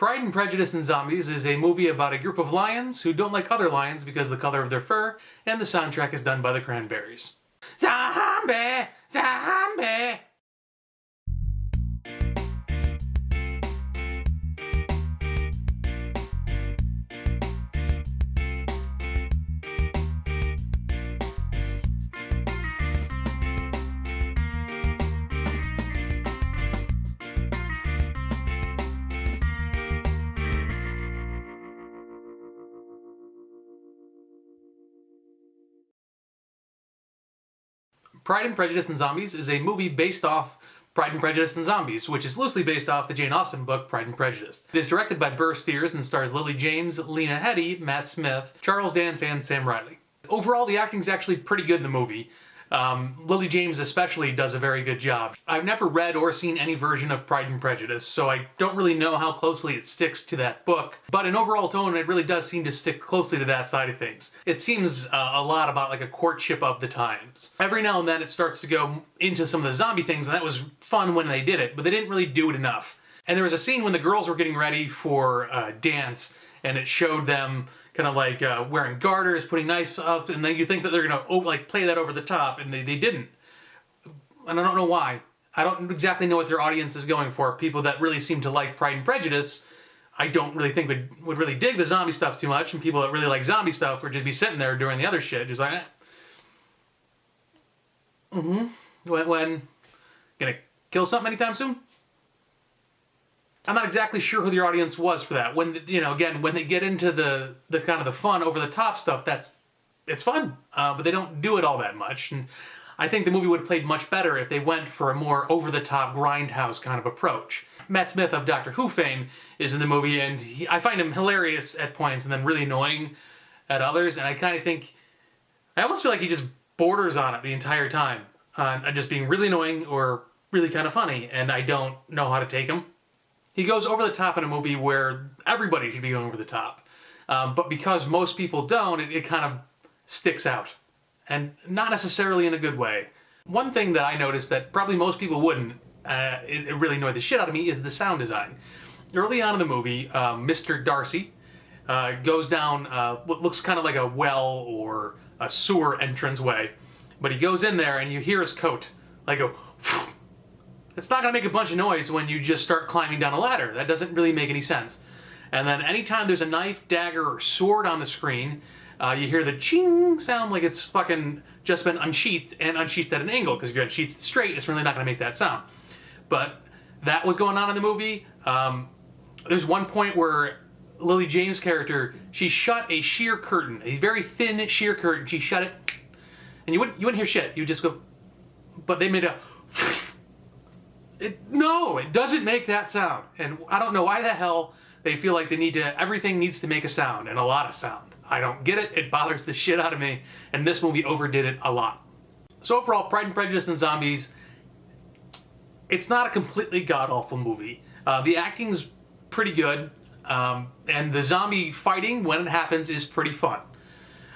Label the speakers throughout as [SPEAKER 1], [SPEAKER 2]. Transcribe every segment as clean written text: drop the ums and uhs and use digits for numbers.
[SPEAKER 1] Pride and Prejudice and Zombies is a movie about a group of lions who don't like other lions because of the color of their fur, and the soundtrack is done by the Cranberries. Zombie! Zombie! Pride and Prejudice and Zombies is a movie based off Pride and Prejudice and Zombies, which is loosely based off the Jane Austen book Pride and Prejudice. It is directed by Burr Steers and stars Lily James, Lena Headey, Matt Smith, Charles Dance, and Sam Riley. Overall, the acting is actually pretty good in the movie. Lily James especially does a very good job. I've never read or seen any version of Pride and Prejudice, so I don't really know how closely it sticks to that book, but in overall tone, it really does seem to stick closely to that side of things. It seems a lot about like a courtship of the times. Every now and then it starts to go into some of the zombie things, and that was fun when they did it, but they didn't really do it enough. And there was a scene when the girls were getting ready for a dance, and it showed them kind of like wearing garters, putting knives up, and then you think that they're gonna play that over the top, and they didn't. And I don't know why. I don't exactly know what their audience is going for. People that really seem to like Pride and Prejudice, I don't really think would really dig the zombie stuff too much, and people that really like zombie stuff would just be sitting there doing the other shit, just like, when gonna kill something anytime soon? I'm not exactly sure who the audience was for that. When, again, when they get into the kind of the fun, over-the-top stuff, it's fun. But they don't do it all that much. And I think the movie would have played much better if they went for a more over-the-top, grindhouse kind of approach. Matt Smith of Doctor Who fame is in the movie, and I find him hilarious at points and then really annoying at others. And I kind of think, I almost feel like he just borders on it the entire time. Just being really annoying or really kind of funny, and I don't know how to take him. He goes over the top in a movie where everybody should be going over the top. But because most people don't, it kind of sticks out. And not necessarily in a good way. One thing that I noticed that probably most people wouldn't, it really annoyed the shit out of me, is the sound design. Early on in the movie, Mr. Darcy goes down what looks kind of like a well or a sewer entranceway. But he goes in there and you hear his coat like go... It's not going to make a bunch of noise when you just start climbing down a ladder. That doesn't really make any sense. And then anytime there's a knife, dagger, or sword on the screen, you hear the ching sound like it's fucking just been unsheathed and unsheathed at an angle, because if you're unsheathed straight, it's really not going to make that sound. But that was going on in the movie. There's one point where Lily James' character, she shut a sheer curtain, a very thin sheer curtain. She shut it, and you wouldn't hear shit. You just go, but they made a... No, it doesn't make that sound. And I don't know why the hell they feel like everything needs to make a sound, and a lot of sound. I don't get it. It bothers the shit out of me, and this movie overdid it a lot. So overall, Pride and Prejudice and Zombies, it's not a completely god-awful movie. The acting's pretty good, and the zombie fighting, when it happens, is pretty fun.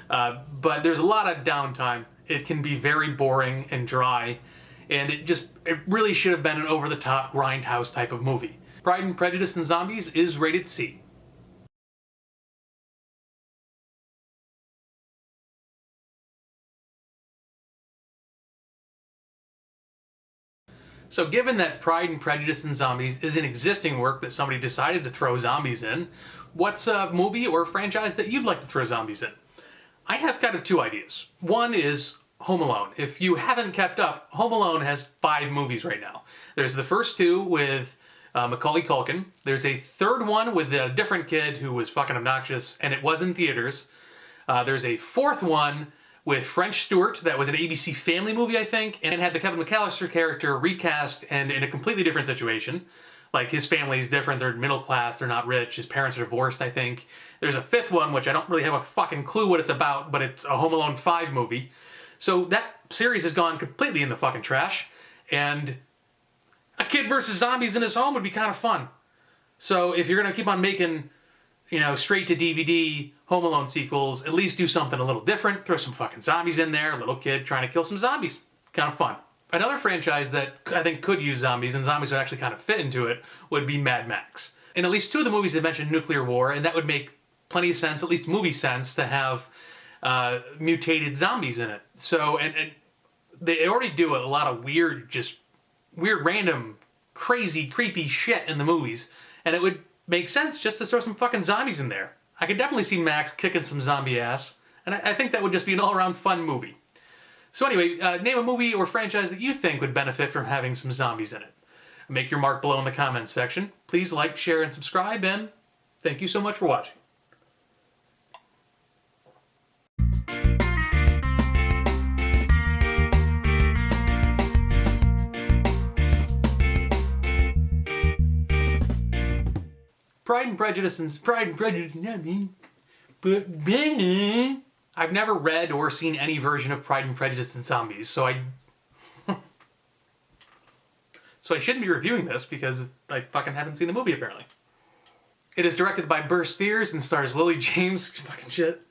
[SPEAKER 1] But there's a lot of downtime. It can be very boring and dry. And it really should have been an over-the-top, grindhouse type of movie. Pride and Prejudice and Zombies is rated C. So given that Pride and Prejudice and Zombies is an existing work that somebody decided to throw zombies in, what's a movie or franchise that you'd like to throw zombies in? I have kind of two ideas. One is Home Alone. If you haven't kept up, Home Alone has 5 movies right now. There's the first 2 with Macaulay Culkin. There's a third one with a different kid who was fucking obnoxious, and it was in theaters. There's a fourth one with French Stewart that was an ABC Family movie, I think, and it had the Kevin McAllister character recast and in a completely different situation. Like, his family is different, they're middle class, they're not rich, his parents are divorced, I think. There's a fifth one, which I don't really have a fucking clue what it's about, but it's a Home Alone 5 movie. So that series has gone completely in the fucking trash, and a kid versus zombies in his home would be kind of fun. So if you're going to keep on making, straight to DVD Home Alone sequels, at least do something a little different. Throw some fucking zombies in there, a little kid trying to kill some zombies. Kind of fun. Another franchise that I think could use zombies, and zombies would actually kind of fit into it, would be Mad Max. in at least 2 of the movies they mentioned nuclear war, and that would make plenty of sense, at least movie sense, to have mutated zombies in it. So, and they already do a lot of weird, random, crazy, creepy shit in the movies, and it would make sense just to throw some fucking zombies in there. I could definitely see Max kicking some zombie ass, and I think that would just be an all-around fun movie. So anyway, name a movie or franchise that you think would benefit from having some zombies in it. Make your mark below in the comments section. Please like, share, and subscribe, and thank you so much for watching. Pride and Prejudice and Zombies. I've never read or seen any version of Pride and Prejudice and Zombies, so I shouldn't be reviewing this because I fucking haven't seen the movie apparently. It is directed by Burr Steers and stars Lily James. Fucking shit.